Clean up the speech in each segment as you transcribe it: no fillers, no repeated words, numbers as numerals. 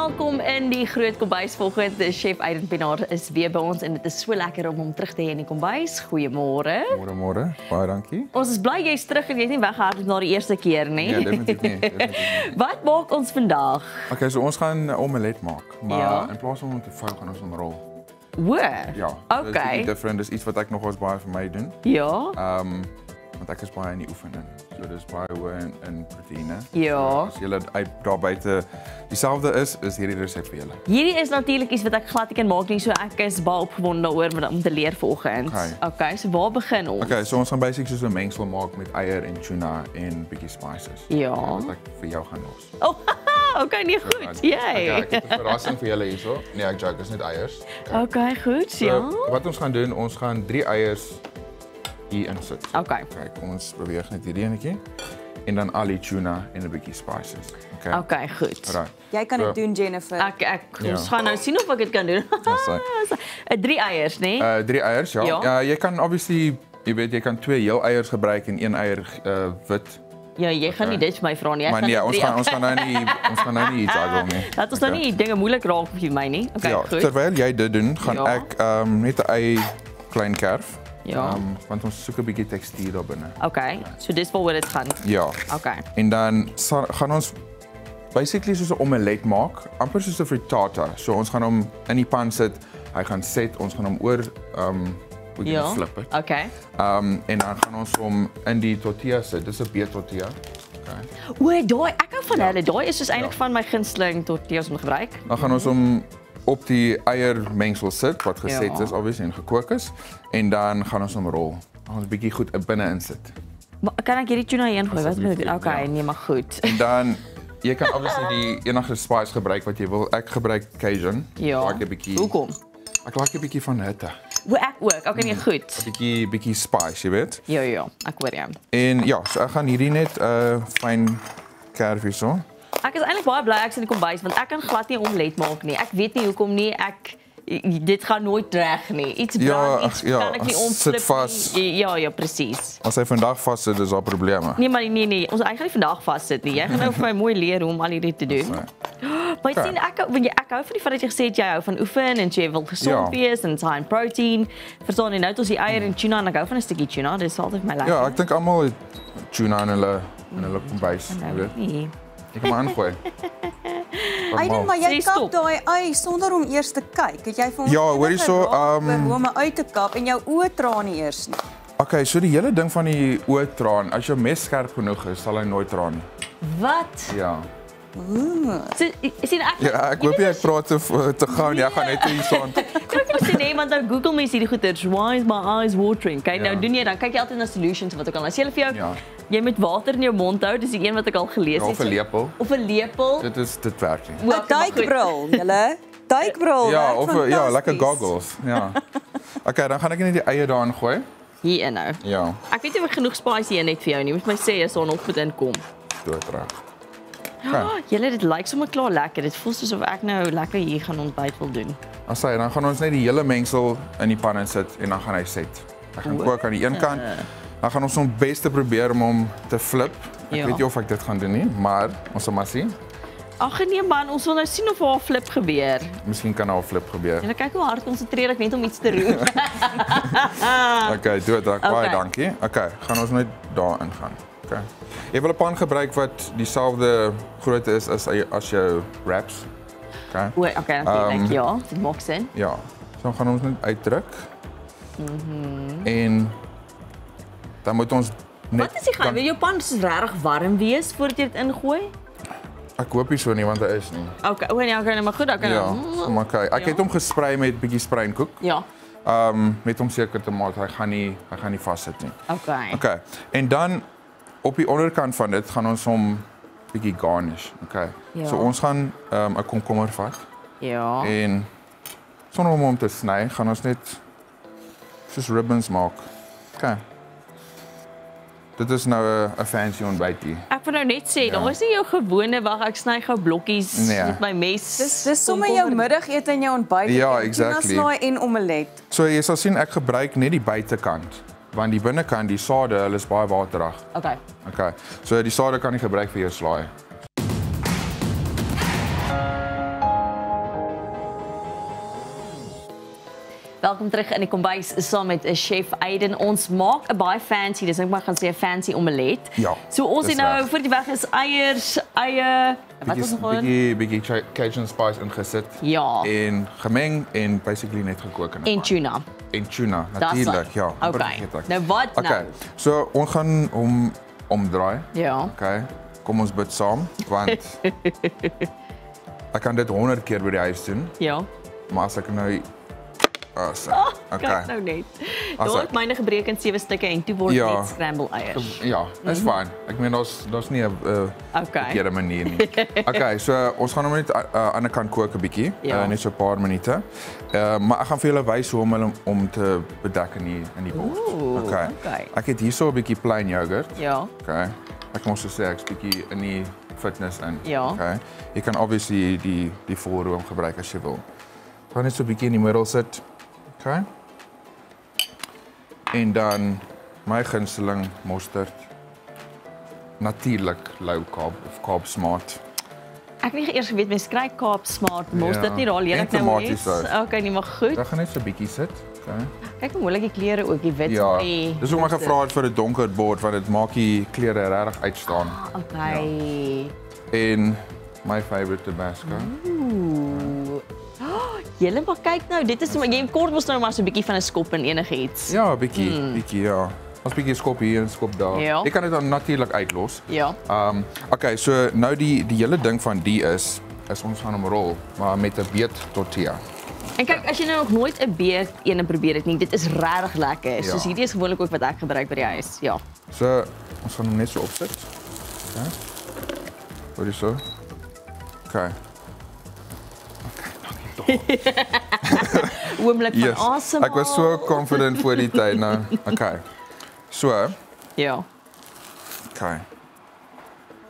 welkom in die groot kombuis vanoggend. Chef Aiden Pinaar is weer by ons en dit is so lekker om hom terug te hê in die kombuis. Goeiemôre. Môre, baie dankie. Ons is bly jy's terug en jy's nie weggehardloop na die eerste keer nie. Ja, definitief nie. Wat maak ons vandag? Okay, so ons gaan 'n omelet maak, maar Ja. in plaas van om te vou gaan ons hom rol. O. Ja. Okay. Dis different, dis iets wat ek nogals baie vir my doen. Ja. Want ek is baie in die oefening. So dis baie hoë in proteïene. Ja. So, as julle daar buite dieselfde is hierdie resep vir julle. Hierdie is natuurlik iets wat ek glad nie kan maak nie, so ek is baie opgewonde daaroor om te leer vanoggend. Okay, so waar begin ons? Okay, so ons gaan basies soos 'n mengsel maak met eier en tuna en bietjie spices. Ja. Wat ek vir jou gaan los. Oh, okay, nie goed. Jy. Okay, ek het 'n verrassing vir julle hierso. Nee, ek joke, is net eiers. Okay, goed. Ja. So, wat ons gaan doen, ons gaan 3 eiers hier insit. Okay. Kyk, kom ons beweeg net hierdie enetjie en dan al die tuna en 'n bietjie spices. Okay. Okay, goed. Right. Jy kan dit doen, Jennifer. Ons gaan nou sien of ek dit kan doen. 3 eiers, né? 3 eiers, ja. Ja. Jy kan obviously, jy kan 2 heel eiers gebruik en 1 eier wit. Ja, jy gaan nie dit vir my vra nie. Maar nee, ons gaan nou nie iets juggle nie. Laat ons nou nie dinge moeilik raak vir my nie. Okay, ja, goed. Terwyl jy dit doen, gaan Ja. ek net 'n ei klein kerf. Ja. Want ons soek 'n bietjie tekstuur daar binne. Okay, so dis waaroor dit gaan. Ja. Okay. En dan gaan ons basically soos 'n omelet maak, amper soos 'n frittata. So ons gaan hom in die pan sit, hy gaan set, ons gaan hom oor Ja. flip it. Okay. En dan gaan ons hom in die tortilla sit. Dis 'n beet tortilla. Okay. O, daai, ek hou van Ja. hulle. Daai is soos eintlik Ja. van my gunsteling tortillas om te gebruik. Dan gaan ons hom op die eiermengsel sit wat geset Ja. is obviously en gekook is en dan gaan ons hom rol. Dan ons 'n bietjie goed binne insit. Maar kan ek hierdie tuna heen gooi? Wat moet ek doen? Asseblief, Okay, ja. nee, maar goed. En dan jy kan obviously die enige spice gebruik wat jy wil. Ek gebruik Cajun. Ja. Like 'n bietjie. Hoekom? Ek like 'n bietjie van hitte. O, ek ook. Okay, nee, goed. 'n bietjie spice, jy weet. Ja, ja, ek hoor jou. En ja, so ek gaan hierdie net fyn kerf hierso. Ek is eintlik baie bly ek's in die kombuis want ek kan glad nie 'n omelet maak nie. Ek weet nie hoekom nie. Dit gaan nooit reg nie. Iets brand, Ja, iets ja, kan ek nie sit omflip vas. nie. Ja, ja, presies. As hy vandag vas sit, is daar probleme. Nee, maar nee, ons gaan nie vandag vassit nie. Jy gaan nou vir my mooi leer hoe om al hierdie te doen. Maar jy sien ek hou van die feit dat jy gesê het jy hou van oefen en jy wil gesond wees en high in protein. Verstaan jy nou ons die eier en tuna en ek hou van 'n stukkie tuna. Dis altyd vir my lekker. Ja, ek dink almal het tuna in hulle kombuis, jy weet. Nee. Ek kan maar ingooi. Aiden, maar jy Sê kap stop. daai ei sonder om eers te kyk. Het jy vir ons Ja, hoor hierso, hoe om uit te kap en jou oë traan nie eers nie. Okay, so die hele ding van die oortraan, as jou mes skerp genoeg is, sal hy nooit traan nie. Wat? Ja. So, sien ek Ja, ek hoop jy praat te gou en jy gaan net hier staan. Kyk jy sê nee, want dan Google mense hierdie goeters. Why is my eyes watering? Kyk nou Ja. doen jy dan kyk jy altyd na solutions wat ook al. As jy vir jou Ja. jy moet water in jou mond hou, dis die een wat ek al gelees Ja, het. of 'n lepel. Of 'n lepel. Dit werk nie. 'n Duikbril, julle. Duikbril. Ja, werk of lekker fantasties. goggles. Ja. Okay, dan gaan ek net die eie daarin gooi. Hier in nou. Ja, Ek weet nie of ek genoeg spasie hier net vir jou nie. Moet my sê as daar nog moet inkom. doodreg. Julle dit lyk sommer klaar lekker. Dit voel soos of ek nou lekker hier gaan ontbyt wil doen. As hy dan gaan ons net die hele mengsel in die pan insit en dan gaan hy set. Hy gaan kook aan die een kant. Dan gaan ons hom beste probeer om hom te flip. Ek Ja. weet nie of ek dit gaan doen nie, maar ons sal maar sien. Ag nee man, ons wil nou sien of haar flip gebeur. Miskien kan daar 'n flip gebeur. Julle kyk hoe hard konsentreer ek net om iets te roer. Okay, doodreg. Baie Okay. dankie. Okay, gaan ons net daarin gaan. Okay. Jy wil 'n pan gebruik wat dieselfde grootte is as jou wraps. Okay. O, okay, natuurlik. Ja, dit maak sin. Ja. So gaan ons net uitdruk. En dan moet ons net Wat is die gaan? Wil jou pan soos regtig warm wees voordat jy dit ingooi? Ek hoop nie so nie want hy is nie. Okay, o nee, okay, maar goed, okay. Ja, maar kyk, ek het hom gesprei met bietjie spruinkoek. Ja. Met om seker te maak hy gaan nie vassit nie. Okay. Okay. En dan op die onderkant van dit gaan ons hom bietjie garnish. Okay. Ja. So ons gaan 'n komkommer vat Ja. en sonder om hom te sny, gaan ons net soos ribbons maak. Okay. Dit is nou 'n fancy ontbytie. Ek wil nou net sê, daar is nie jou gewone wag ek sny gou blokkies Nee. met my mes. Dis sommer jou middagete en jou ontbyt. Ja, exactly. Tuna slaai en omelet. So jy sal sien ek gebruik net die buitekant, want die binnekant, die sade, hulle is baie waterig. Okay. Okay. So die sade kan jy gebruik vir jou slaai. Welkom terug in die kombuis saam met chef Aiden. Ons maak 'n baie fancy, dis ek maar gaan sê 'n fancy omelet. Ja. So ons het nou reg. voor die weg is eiers, eie, wat was nog gewoon? Bietjie Cajun spice ingesit. Ja. En gemeng en basically net gekook in 'n En pan. tuna. En tuna, Dis natuurlik, hy. ja. amper Okay. vergeet ek. Nou wat nou? Okay. So ons gaan hom omdraai. Ja. Okay. Kom ons bid saam want ek kan dit 100 keer by die huis doen, Ja. maar as ek nou Kyk nou net. As Daar ek- het myne gebreek in 7 stukke en toe word Ja. net scramble eiers. Ja, is fyn. Ek meen daar's nie 'n Okay. verkeerde manier nie. Okay, so ons gaan hom net aan die kant kook 'n bietjie, Ja. net so 'n paar minute. Maar ek gaan vir julle wys hoe om te bedek in die bord. Ooh, okay. Ek het hierso 'n bietjie plain yoghurt. Ja. Okay. Ek moet so sê ek's bietjie in die fitness in. Ja. Okay. Jy kan obviously die volroom gebruik as jy wil. Gaan net so 'n bietjie in die middel sit. Okay. En dan my gunsteling mosterd. Natuurlik low carb of carb smart. Ek het nie eers geweet mens kry Kaap Smart mosterd Ja. nie, daar leer En ek nou tomatiesaus. net. Okay, nie maar goed. Dan gaan net so 'n bietjie sit. Okay. Kyk hoe moeilik die kleure ook, die wit Ja. die Dis hoekom ek gevra het vir 'n donker bord want dit maak die kleure regtig uitstaan. Okay. En my favorite Tabasco. Ooh. Oh, julle maar kyk nou, dit is jy kort mos nou maar so 'n bietjie van 'n skop in enigiets. Ja, 'n bietjie ja. Ons bietjie skop hier en skop daar. Ja. Jy kan dit dan natuurlik uitlos. Ja. Okay, so nou die hele ding van die is ons gaan hom rol, maar met 'n beet tortilla. En kyk, as jy nou nog nooit 'n beet ene probeer het nie, dit is regtig lekker. Ja. Soos hierdie is gewoonlik ook wat ek gebruik by die huis. Ja. So ons gaan hom net so opsit. Okay. Hoor jy so? Okay. Oomblik van Yes. asemhaal. Ek was so confident voor die tyd nou. Okay. So, Ja. okay.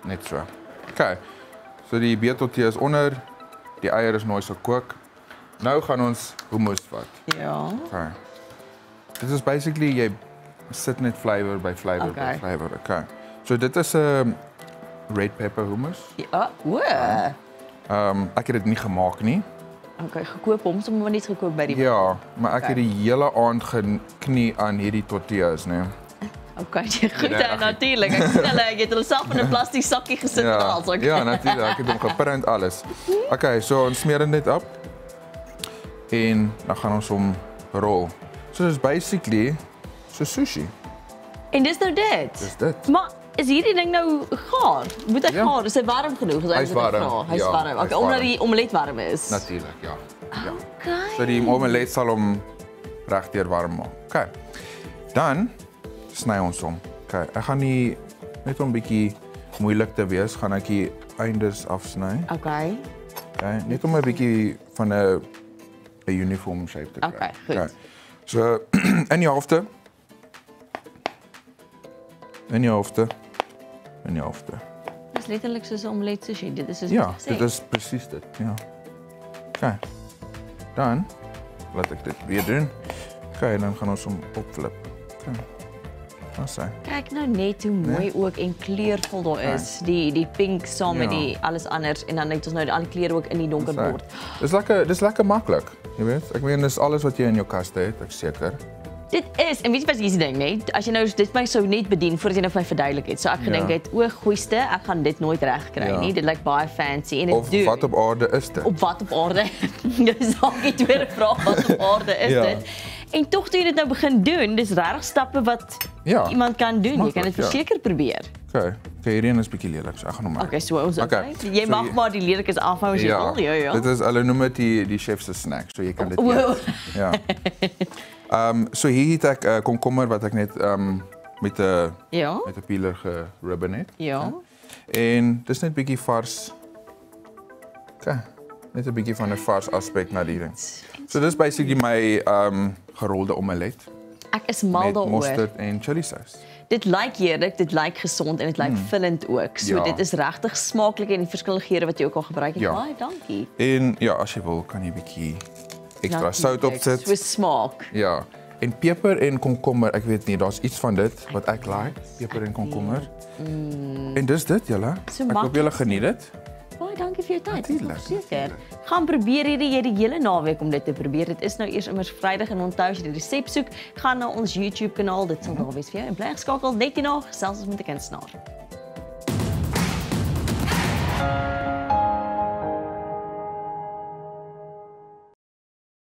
Net so. Okay. So die beet tortilla is onder, die eier is nooit gekook. Nou gaan ons hummus vat. Ja. Okay. Dit is basically jy sit net flavor by flavor Okay. by flavor. Okay. So dit is 'n red pepper hummus. Ja. O. Ek het dit nie gemaak nie. Okay, gekoop hom, sommer maar net gekoop by die. Ja, maar ek het die hele aand geknie aan hierdie tortillas, né? Okay, goed Ja, en natuurlik. Ek sien hulle, jy het hulle self in 'n plastiek sakkie gesit en alles. Okay. Ja, natuurlik. Ek het hom geprint alles. Okay, so ons smeer dit net op. En dan gaan ons hom rol. So dis basically so sushi. En dis nou dit. Dis dit. Maar is hierdie ding nou gaar? Moet hy Ja. gaar? Is hy warm genoeg? Hy's warm. Hy's Ja, warm. hy's Okay, omdat warm. die omelet warm is. Natuurlik, ja. Ja. Okay. So die omelet sal hom regdeur warm maak. Okay. Dan sny ons hom. Okay, ek gaan nie net om 'n bietjie moeilik te wees, gaan ek die eindes afsny. Okay. Okay, net om 'n bietjie van 'n uniform shape te kry. Okay, goed. So in die helfte. In die helfte. In die helfte. Dis letterlik soos 'n omelet sushi. Dit is soos Ja, wat jy sê. dit is presies dit. Ja. Okay. Dan laat ek dit weer doen. Okay, dan gaan ons hom opflip. Okay. Ons sê. Kyk nou net hoe mooi ook en kleurvol daar is. Die pink saam met Ja. die alles anders en dan net ons nou al die kleure ook in die donker Sê. bord. Dis lekker maklik, jy weet. Ek meen dis alles wat jy in jou kaste het, ek seker. Dit is en weet jy wat is die ding net? As jy nou dit my sou net bedien voordat jy nou vir my verduidelik het. So ek gedink het o, goeiste, ek gaan dit nooit reg kry Ja. nie. Dit lyk baie fancy en dit Of doen. wat op aarde is dit? Op wat op aarde? Dis dalk die tweede vraag, wat op aarde is Ja. dit? En tog toe jy dit nou begin doen, dis regtig stappe wat Ja, iemand kan doen. Jy kan dit maklik, ja. verseker probeer. Okay, hierdie een is bietjie lelik, so ek gaan hom maak. Okay, so ons Okay, Jy so mag jy- maar die lelikes afhou as jy wil. Ja, ja. Dit is hulle noem dit die chef se snack, so jy kan dit Wow. eet. Ja. So hier het ek komkommer wat ek net met 'n Ja. peeler geribben het. Ja. En dis net bietjie vars. Okay. Net 'n bietjie van 'n vars aspek na die ding. So dis basically my gerolde omelet Ek is mal met daaroor. mosterd en chili saus. Dit lyk heerlik, dit lyk gesond en dit lyk vullend ook. So Ja. dit is regtig smaaklik en die verskillende geure wat jy ook al gebruik het. Ja. Baie dankie. En ja, as jy wil, kan jy bietjie extra sout Natuurlik, opsit. So smaak. Ja. En peper en komkommer, ek weet nie, daar's iets van dit wat ek like, peper en komkommer. En dis dit julle. So Ek hoop maklik. julle geniet dit. Baie dankie vir jou tyd. Natuurlijk, Verseker. natuurlijk. Gaan probeer hierdie die hele naweek om dit te probeer. Dit is nou eers immers Vrydag en onthou as jy die resep soek, gaan na ons YouTube kanaal. Dit sal daar wees vir jou en bly geskakel net hierna, selfs met 'n kunstenaar.